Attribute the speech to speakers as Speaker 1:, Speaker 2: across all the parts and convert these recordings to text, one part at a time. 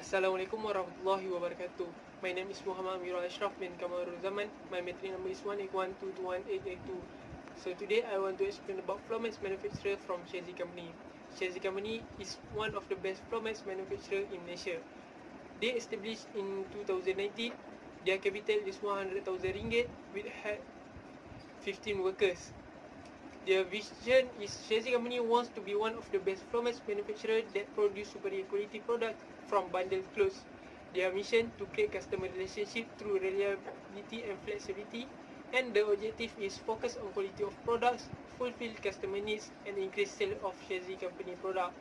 Speaker 1: Assalamualaikum warahmatullahi wabarakatuh. My name is Muhammad Amirul Ashraf bin Kamarul Zaman. My metric number is 181221882. So today I want to explain about floor mats manufacturer from Shazi Company. Shazi Company is one of the best floor mats manufacturer in Malaysia. They established in 2019. Their capital is RM100,000 with had 15 workers. Their vision is Shazi Company wants to be one of the best floor mats manufacturer that produce superior quality products from bundled clothes. Their mission to create customer relationship through reliability and flexibility, and the objective is focus on quality of products, fulfill customer needs, and increase sale of Shazi Company product.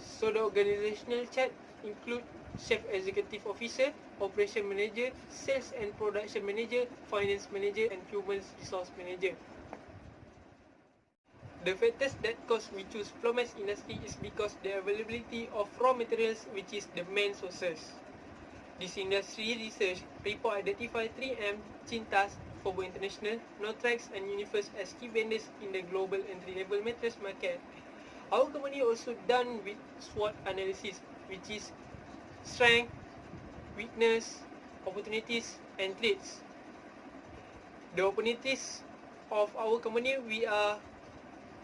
Speaker 1: So the organizational chart include Chief Executive Officer, Operation Manager, Sales and Production Manager, Finance Manager, and Human Resource Manager. The factors that cause we choose floor mats industry is because the availability of raw materials, which is the main sources. This industry research report identify 3M, Cintas, Fobo International, Northrex, and Universe as key vendors in the global entry-level mattress market. Our company also done with SWOT analysis, which is strength, weakness, opportunities, and threats. The opportunities of our company, we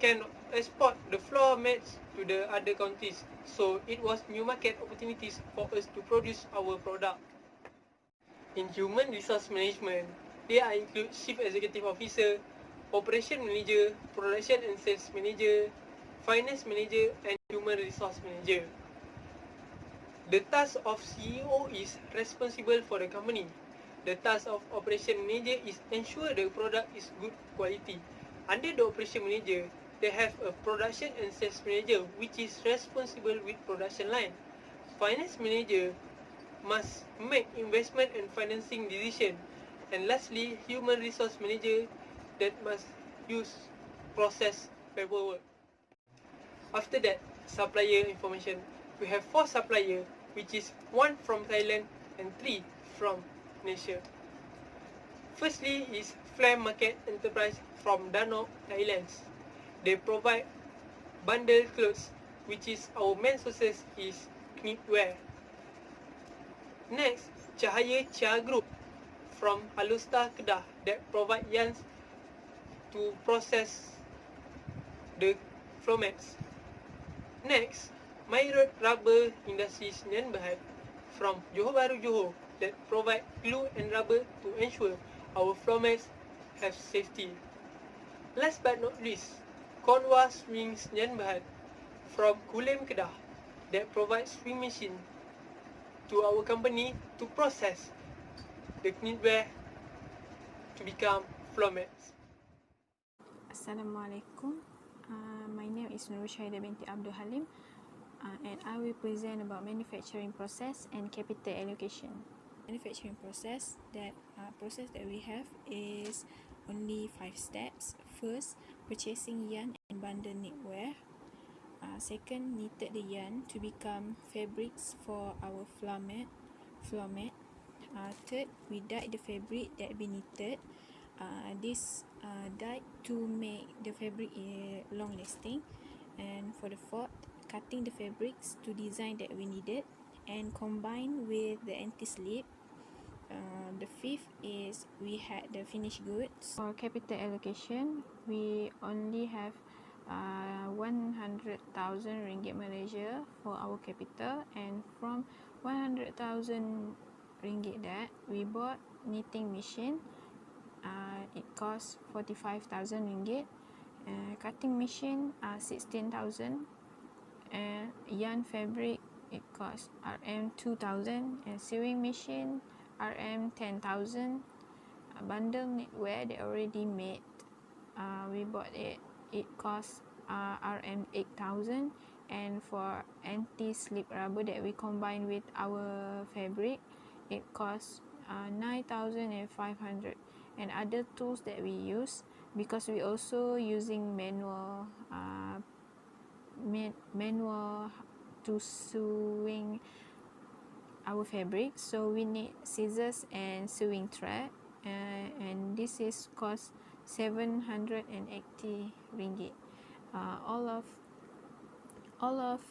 Speaker 1: can export the floor mats to the other countries. So it was new market opportunities for us to produce our product. In human resource management, they are include Chief Executive Officer, Operation Manager, Production and Sales Manager, Finance Manager, and Human Resource Manager. The task of CEO is responsible for the company. The task of Operation Manager is ensure the product is good quality. Under the Operation Manager, they have a production and sales manager which is responsible with production line. Finance manager must make investment and financing decision. And lastly, human resource manager that must use process paperwork. After that, supplier information. We have 4 supplier, which is 1 from Thailand and 3 from Malaysia. Firstly is Flame Market Enterprise from Danok, Thailand. They provide bundle clothes, which is our main sources is knitwear. Next, Cahaya Chia Group from Alusta, Kedah that provide yarns to process the floor mats. Next, Myroad Rubber Industries Nyan Berhad from Johor Bahru, Johor that provide glue and rubber to ensure our floor mats have safety. Last but not least, Konwa Swings Nyan Berhad from Kulim, Kedah that provide swing machine to our company to process the knitwear to become floor mats.
Speaker 2: Assalamualaikum. My name is Nur Syahida binti Abdul Halim, and I will present about manufacturing process and capital allocation. Manufacturing process that we have is only 5 steps. First, purchasing yarn and bundle knitwear. Second, knitted the yarn to become fabrics for our floor mat. Third, we dyed the fabric that be knitted. This dyed to make the fabric long lasting. And for the fourth, cutting the fabrics to design that we needed and combine with the anti-slip. The fifth is we had the finished goods. For capital allocation, we only have 100,000 ringgit Malaysia for our capital, and from 100,000 ringgit that we bought knitting machine. It cost 45,000 ringgit. Cutting machine 16,000. Yarn fabric it cost RM2,000, and sewing machine RM10,000. Bundle knitwear they already made, we bought it cost RM8,000, and for anti-slip rubber that we combine with our fabric it cost 9,500. And other tools that we use, because we also using manual to sewing our fabric, so we need scissors and sewing thread, and this is cost 780 ringgit. All of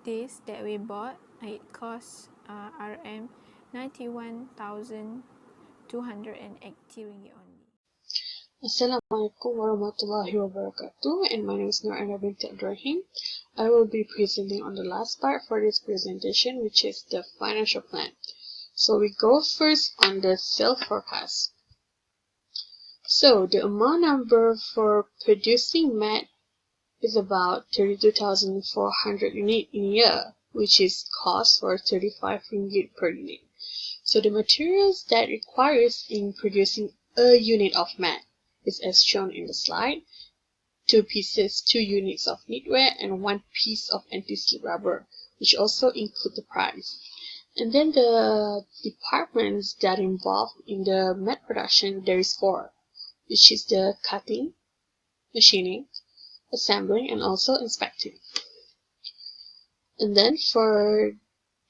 Speaker 2: this that we bought, it cost RM 91,280 ringgit only.
Speaker 3: Assalamualaikum warahmatullahi wabarakatuh, and my name is Nur Anna binti Abdurrahim. I will be presenting on the last part for this presentation, which is the financial plan. So we go first on the sales forecast. So the amount number for producing mat is about 32,400 unit in a year, which is cost for 35 ringgit per unit. So the materials that requires in producing a unit of mat is as shown in the slide: 2 units of knitwear, and 1 piece of anti-slip rubber, which also include the price. And then the departments that involved in the mat production, there is 4, which is the cutting, machining, assembling, and also inspecting. And then for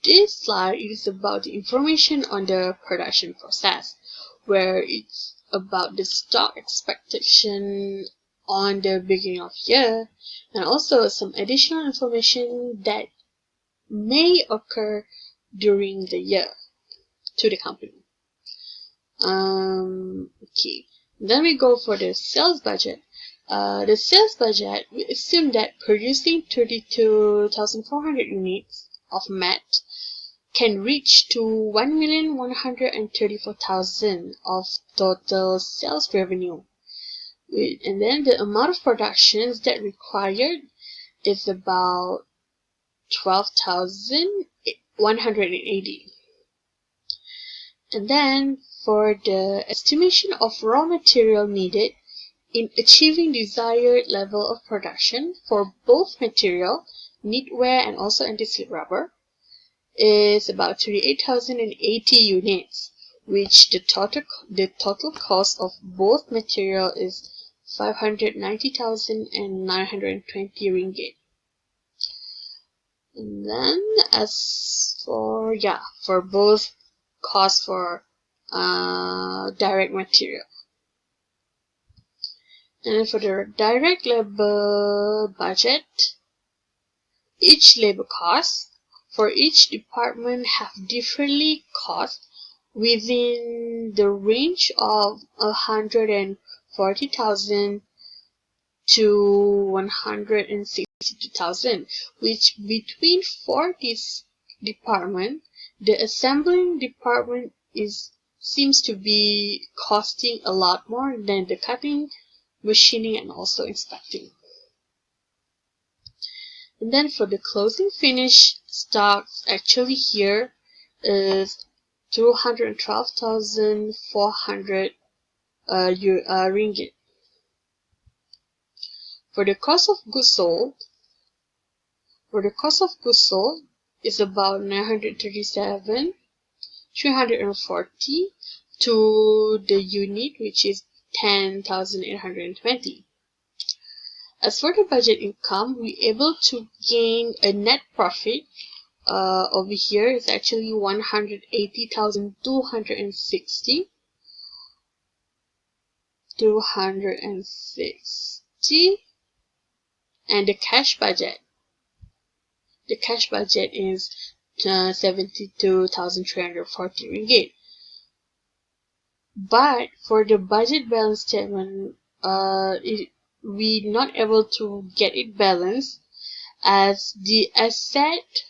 Speaker 3: this slide, it is about the information on the production process, where it's about the stock expectation on the beginning of year, and also some additional information that may occur during the year to the company. Okay. Then we go for the sales budget. The sales budget, we assume that producing 32,400 units of mat can reach to 1,134,000 of total sales revenue. And then the amount of productions that required is about 12,180. And then for the estimation of raw material needed in achieving desired level of production for both material, knitwear, and also anti-slip rubber, is about 38,080 units, which the total cost of both material is 590,920 ringgit. And then as for both cost for direct material. And then for the direct labor budget, each labor cost for each department have differently cost within the range of 140,000 to 162,000, which between for this department, the assembling department seems to be costing a lot more than the cutting, machining, and also inspecting. And then for the closing finish stocks, actually here is 212,400 ringgit. For the cost of goods sold, is about 937,340 to the unit, which is 10,820. As for the budget income, we're able to gain a net profit over here is actually 180,260, and the cash budget is 72,340 ringgit. But for the budget balance statement, we not able to get it balanced, as the asset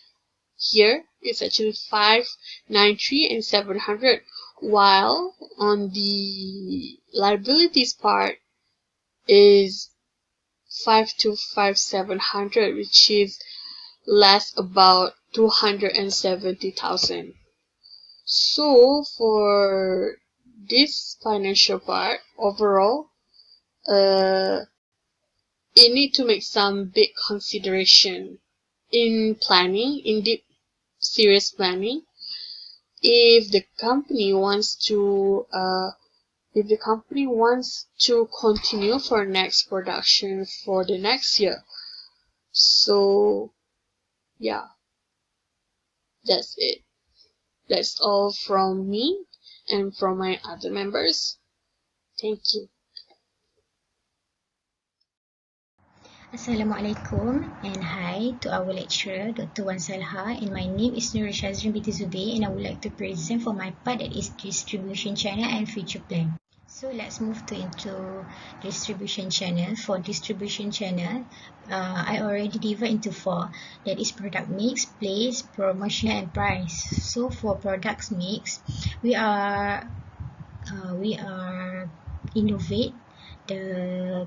Speaker 3: here is actually 593 and 700, while on the liabilities part is 525,700, which is less about 270,000. So for this financial part overall, it need to make some big consideration in planning, in deep serious planning, if the company wants to continue for next production for the next year. So yeah, that's it. That's all from me and from my other members. Thank you.
Speaker 4: Assalamualaikum and hi to our lecturer Dr. Wan Salha, and my name is Nur Shazrin binti Zubir, and I would like to present for my part, that is distribution channel and future plan. So let's move into distribution channel. For distribution channel, I already divide into 4, that is product mix, place, promotion and price. So for products mix, we are innovate the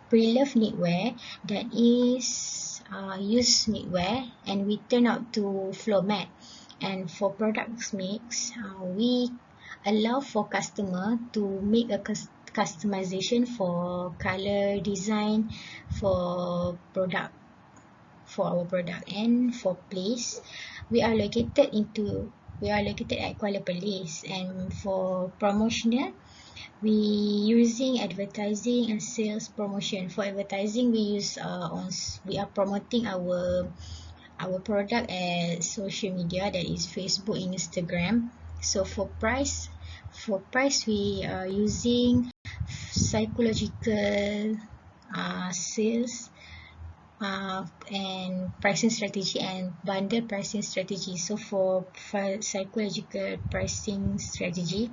Speaker 4: pre-loved knitwear, that is used knitwear, and we turn out to floor mat. And for products mix, we allow for customer to make a customization for color design for product, for our product. And for place, we are located at Kuala Perlis. And for promotional, we using advertising and sales promotion. For advertising, we are promoting our product at social media, that is Facebook, Instagram. So for price, we are using psychological sales and pricing strategy and bundle pricing strategy. So for psychological pricing strategy,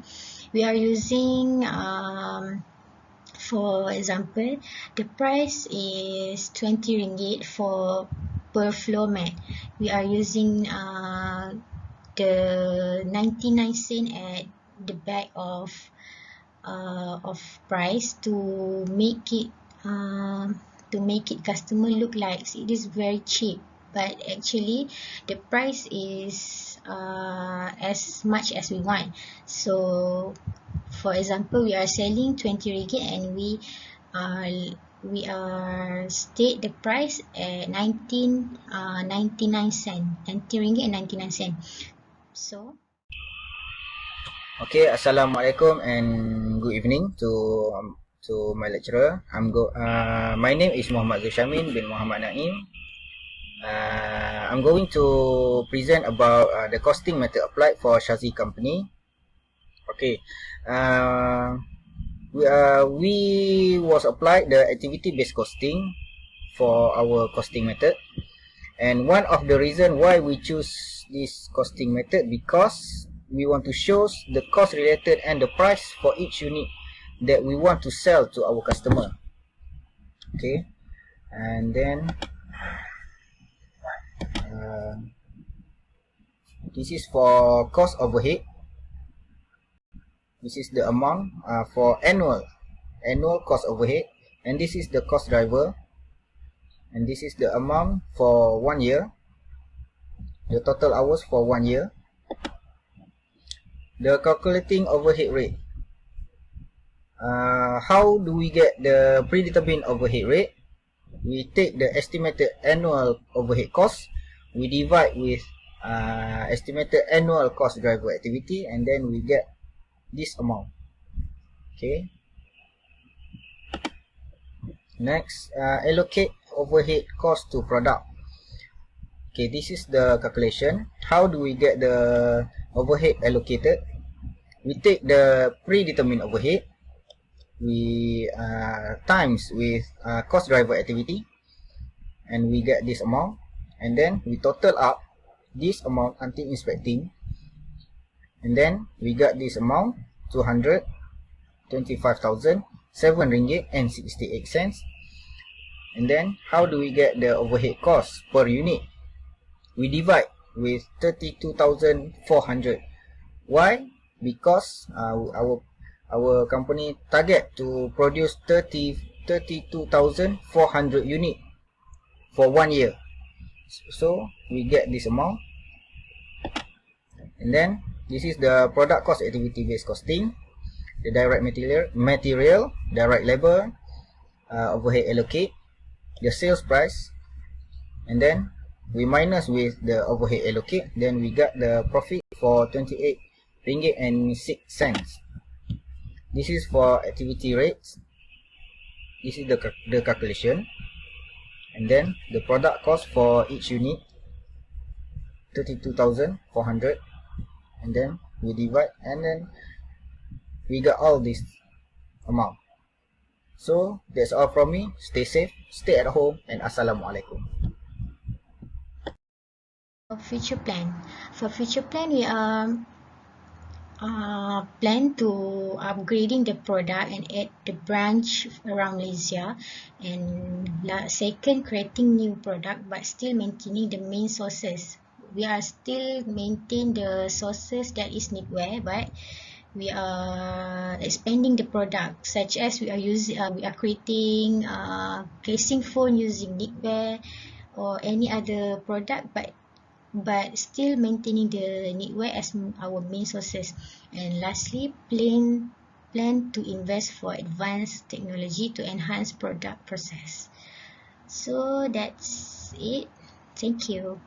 Speaker 4: we are using for example, the price is 20 ringgit for per floor mat. We are using the 99 cent at the back of price to make it customer look like it is very cheap, but actually the price is as much as we want. So for example, we are selling 20 ringgit and we are state the price at 19.99 cent, 19 ringgit and 99 cent. So
Speaker 5: Okay, Assalamualaikum and good evening to my lecturer. My name is Muhammad Zushamin bin Muhammad Naim. I'm going to present about the costing method applied for Shazi company. Okay, we was applied the activity-based costing for our costing method, and one of the reason why we choose this costing method, because we want to show the cost related and the price for each unit that we want to sell to our customer. Okay, and then this is for cost overhead. This is the amount for annual cost overhead, and this is the cost driver, and this is the amount for 1 year, the total hours for 1 year. The calculating overhead rate. How do we get the predetermined overhead rate? We take the estimated annual overhead cost, we divide with estimated annual cost driver activity, and then we get this amount. Okay. Next, allocate overhead cost to product. Okay, this is the calculation. How do we get the overhead allocated? We take the predetermined overhead, we times with cost driver activity, and we get this amount, and then we total up this amount until inspecting, and then we got this amount, 225,007 ringgit and 68 cents. And then how do we get the overhead cost per unit? We divide with 32,400. Why? Because our company target to produce 32,400 unit for 1 year. So we get this amount. And then this is the product cost activity based costing, the direct material, direct labor, overhead allocate, the sales price, and then we minus with the overhead allocate, then we got the profit for 28 ringgit and 6 cents. This is for activity rates. This is the calculation, and then the product cost for each unit, 32,400, and then we divide, and then we got all this amount. So that's all from me. Stay safe, stay at home, and Assalamualaikum.
Speaker 4: Future plan. For future plan, we plan to upgrading the product and add the branch around Malaysia, and second, creating new product but still maintaining the main sources. We are still maintain the sources that is knitwear, but we are expanding the product, such as we are creating casing phone using knitwear or any other product, but still maintaining the knitwear as our main sources. And lastly, plan to invest for advanced technology to enhance product process. So that's it. Thank you.